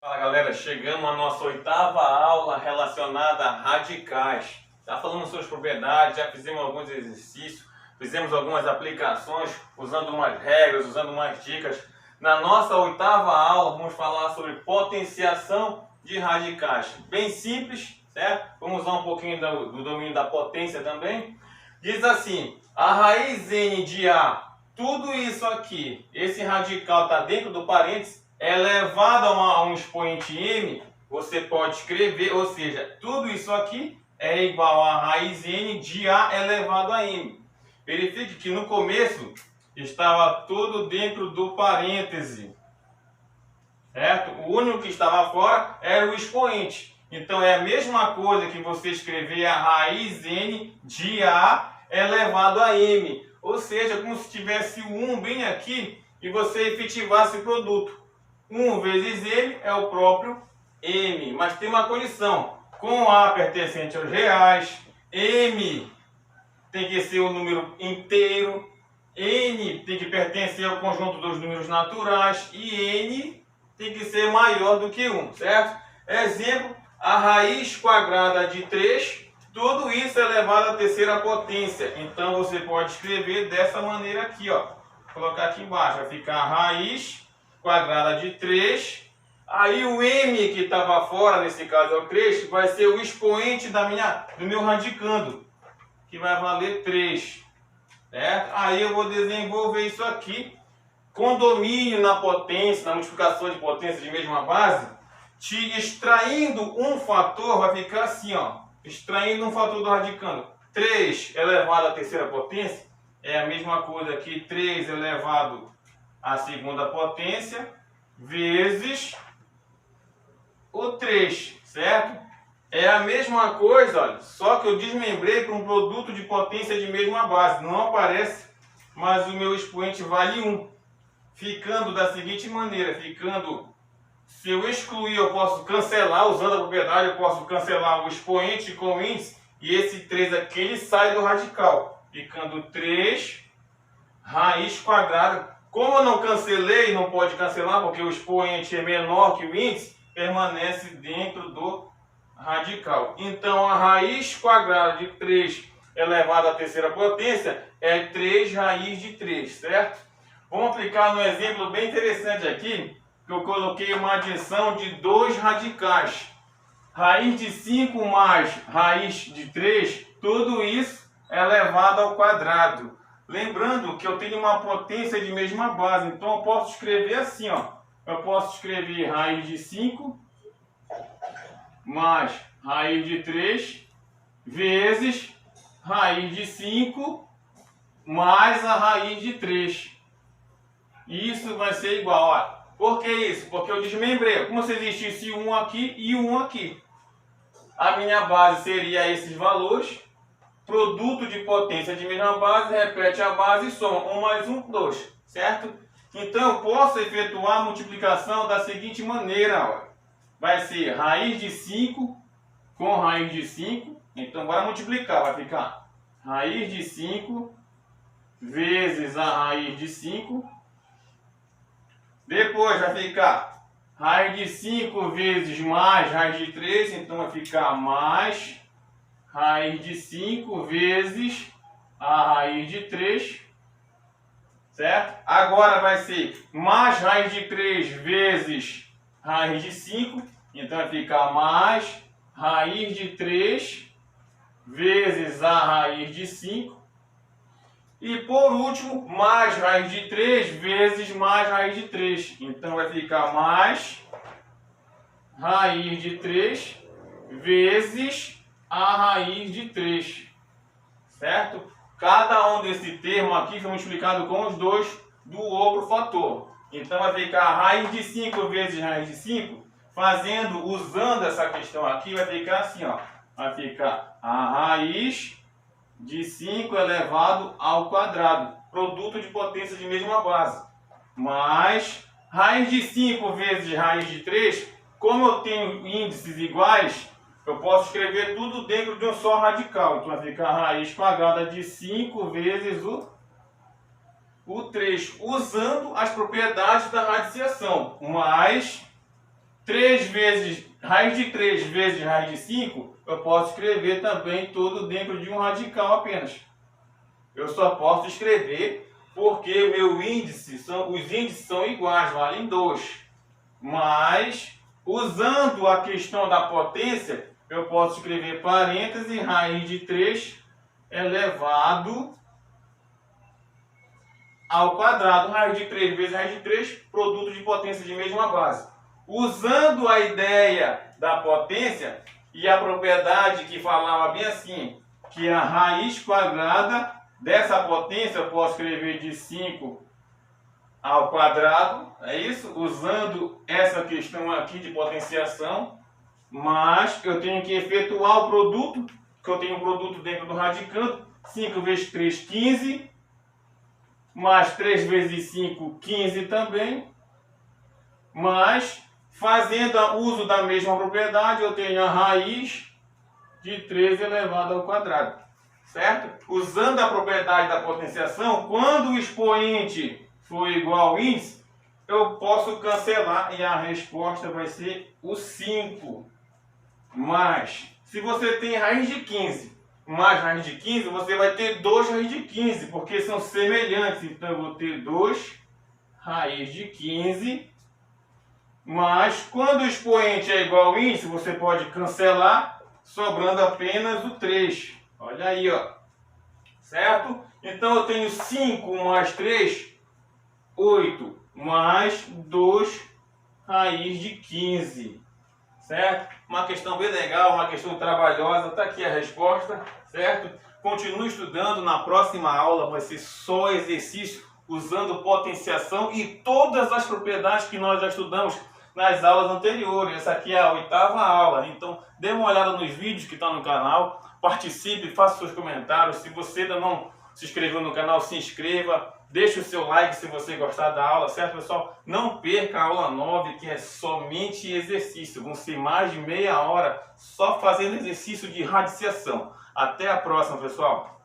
Fala galera, chegamos à nossa 8ª aula relacionada a radicais. Já falamos sobre as propriedades, já fizemos alguns exercícios, fizemos algumas aplicações, usando umas regras, usando umas dicas. Na nossa 8ª aula vamos falar sobre potenciação de radicais. Bem simples, certo? Vamos usar um pouquinho do domínio da potência também. Diz assim, a raiz n de A, tudo isso aqui, esse radical está dentro do parênteses, elevado a um expoente m, você pode escrever, ou seja, tudo isso aqui é igual a raiz n de A elevado a m. Verifique que no começo estava tudo dentro do parêntese, certo? O único que estava fora era o expoente. Então é a mesma coisa que você escrever a raiz n de A elevado a m. Ou seja, como se tivesse o 1 bem aqui e você efetivasse o produto. 1 vezes m é o próprio m, mas tem uma condição, com A pertencente aos reais, m tem que ser um número inteiro, n tem que pertencer ao conjunto dos números naturais e n tem que ser maior do que 1, certo? Exemplo, a raiz quadrada de 3, tudo isso é elevado à terceira potência, então você pode escrever dessa maneira aqui, ó. Vou colocar aqui embaixo, vai ficar a raiz quadrada de 3, aí o m que estava fora, nesse caso é o 3, vai ser o expoente do meu radicando, que vai valer 3, certo? Aí eu vou desenvolver isso aqui, com domínio na potência, na multiplicação de potência de mesma base, te extraindo um fator, vai ficar assim, ó, extraindo um fator do radicando, 3 elevado à terceira potência, é a mesma coisa aqui, 3 elevado a segunda potência, vezes o 3, certo? É a mesma coisa, olha, só que eu desmembrei para um produto de potência de mesma base. Não aparece, mas o meu expoente vale 1. Ficando da seguinte maneira, se eu excluir, eu posso cancelar, usando a propriedade, eu posso cancelar o expoente com o índice, e esse 3 aqui, ele sai do radical, ficando 3 raiz quadrada. Como eu não cancelei, não pode cancelar, porque o expoente é menor que o índice, permanece dentro do radical. Então, a raiz quadrada de 3 elevado à terceira potência é 3 raiz de 3, certo? Vamos aplicar no exemplo bem interessante aqui, que eu coloquei uma adição de dois radicais. Raiz de 5 mais raiz de 3, tudo isso é elevado ao quadrado. Lembrando que eu tenho uma potência de mesma base, então eu posso escrever assim, ó. Eu posso escrever raiz de 5 mais raiz de 3 vezes raiz de 5 mais a raiz de 3. Isso vai ser igual, ó. Por que isso? Porque eu desmembrei. Como se existisse um aqui e um aqui. A minha base seria esses valores. Produto de potência de mesma base, repete a base e soma 1 mais 1, 2, certo? Então eu posso efetuar a multiplicação da seguinte maneira, ó. Vai ser raiz de 5 com raiz de 5, então bora multiplicar, vai ficar raiz de 5 vezes a raiz de 5, depois vai ficar raiz de 5 vezes mais raiz de 3, então vai ficar mais raiz de 5 vezes a raiz de 3, certo? Agora vai ser mais raiz de 3 vezes raiz de 5, então vai ficar mais raiz de 3 vezes a raiz de 5. E por último, mais raiz de 3 vezes mais raiz de 3. Então vai ficar mais raiz de 3 vezes a raiz de 3, certo? Cada um desse termo aqui foi multiplicado com os dois do outro fator. Então vai ficar a raiz de 5 vezes raiz de 5, usando essa questão aqui, vai ficar assim, ó. Vai ficar a raiz de 5 elevado ao quadrado, produto de potência de mesma base, mais raiz de 5 vezes raiz de 3, como eu tenho índices iguais, eu posso escrever tudo dentro de um só radical. Então vai ficar a raiz quadrada de 5 vezes o 3, usando as propriedades da radiciação, mais raiz de 3 vezes raiz de 5, eu posso escrever também tudo dentro de um radical apenas. Eu só posso escrever porque os índices são iguais, valem 2. Mas, usando a questão da potência, eu posso escrever parêntese, raiz de 3 elevado ao quadrado. Raiz de 3 vezes raiz de 3, produto de potência de mesma base. Usando a ideia da potência e a propriedade que falava bem assim, que a raiz quadrada dessa potência eu posso escrever de 5 ao quadrado, é isso? Usando essa questão aqui de potenciação, mas eu tenho que efetuar o produto, que eu tenho um produto dentro do radicando, 5 vezes 3, 15, mais 3 vezes 5, 15 também, mas fazendo uso da mesma propriedade, eu tenho a raiz de 3 elevado ao quadrado, certo? Usando a propriedade da potenciação, quando o expoente for igual ao índice, eu posso cancelar e a resposta vai ser o 5. Mas, se você tem raiz de 15 mais raiz de 15, você vai ter 2 raiz de 15, porque são semelhantes. Então, eu vou ter 2 raiz de 15. Mas, quando o expoente é igual ao índice, você pode cancelar, sobrando apenas o 3. Olha aí, ó. Certo? Então, eu tenho 5 mais 3, 8, mais 2 raiz de 15. Certo? Uma questão bem legal, uma questão trabalhosa. Está aqui a resposta, certo? Continue estudando. Na próxima aula vai ser só exercício usando potenciação e todas as propriedades que nós já estudamos nas aulas anteriores. Essa aqui é a 8ª aula. Então, dê uma olhada nos vídeos que estão no canal. Participe, faça seus comentários. Se você ainda não se inscreveu no canal, se inscreva. Deixe o seu like se você gostar da aula, certo, pessoal? Não perca a aula 9, que é somente exercício. Vão ser mais de meia hora só fazendo exercício de radiciação. Até a próxima, pessoal!